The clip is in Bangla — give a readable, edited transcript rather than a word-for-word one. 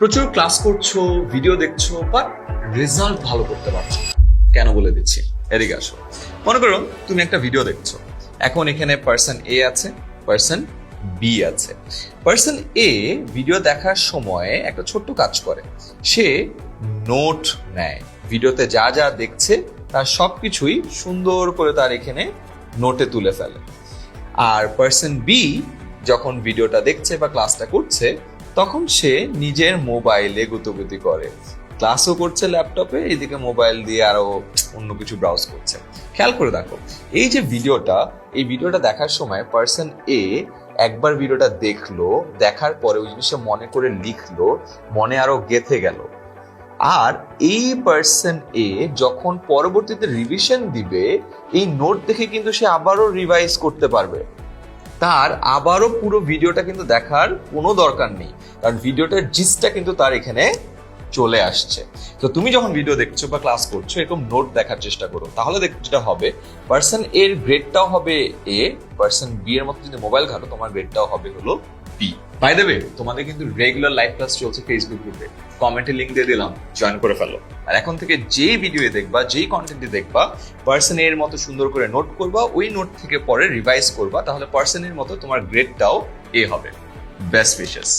প্রচুর ক্লাস করছো, ভিডিও দেখছো, বাট রেজাল্ট ভালো করতে পারছো না। কেন বলে দিচ্ছি, এদিকে আসো। মনে করো তুমি একটা ভিডিও দেখছো, এখন এখানে পার্সন এ আছে, পার্সন বি আছে। পার্সন এ ভিডিও দেখার সময় একটা ছোট্ট কাজ করে, সে নোট নেয়। ভিডিওতে যা যা দেখছে তার সবকিছুই সুন্দর করে তার এখানে নোটে তুলে ফেলে। আর পার্সন বি যখন ভিডিওটা দেখছে বা ক্লাসটা করছে, তখন সে নিজের মোবাইলে গুতোগুতি করে, ক্লাসও করছে ল্যাপটপে, এদিকে মোবাইল দিয়ে আরো অন্য কিছু ব্রাউজ করছে। খেয়াল করে দেখো, এই যে এই ভিডিওটা দেখার সময় পার্সন এ একবার ভিডিওটা দেখলো, দেখার পরে ওই জিনিসটা মনে করে লিখলো, মনে আরো গেঁথে গেল। আর এই পার্সন এ যখন পরবর্তীতে রিভিশন দিবে, এই নোট দেখে কিন্তু সে আবারও রিভাইজ করতে পারবে। তার আবারও পুরো ভিডিওটা কিন্তু দেখার কোনো দরকার নেই, কারণ ভিডিওটার জিসটা কিন্তু তার এখানে চলে আসছে। তো তুমি যখন ভিডিও দেখছো বা ক্লাস করছো, এরকম নোট দেখার চেষ্টা করো, তাহলে যেটা হবে, পার্সন এর গ্রেডটাও হবে এ, পার্সন বি এর মতো যদি মোবাইল ঘাটো, তোমার গ্রেডটাও হবে হলো বি। বাই দ্য ওয়ে, তোমাদের কিন্তু রেগুলার লাইভ ক্লাস চলছে ফেসবুক গ্রুপে, কমেন্টে লিংক দিয়ে দিলাম, জয়েন করে ফেলো। আর এখন থেকে যেই ভিডিও দেখবা, যেই কন্টেন্টে দেখবা, পার্সন এর মতো সুন্দর করে নোট করবা, ওই নোট থেকে পরে রিভাইজ করবা, তাহলে পার্সন এর মতো তোমার গ্রেডটাও এ হবে। Best wishes.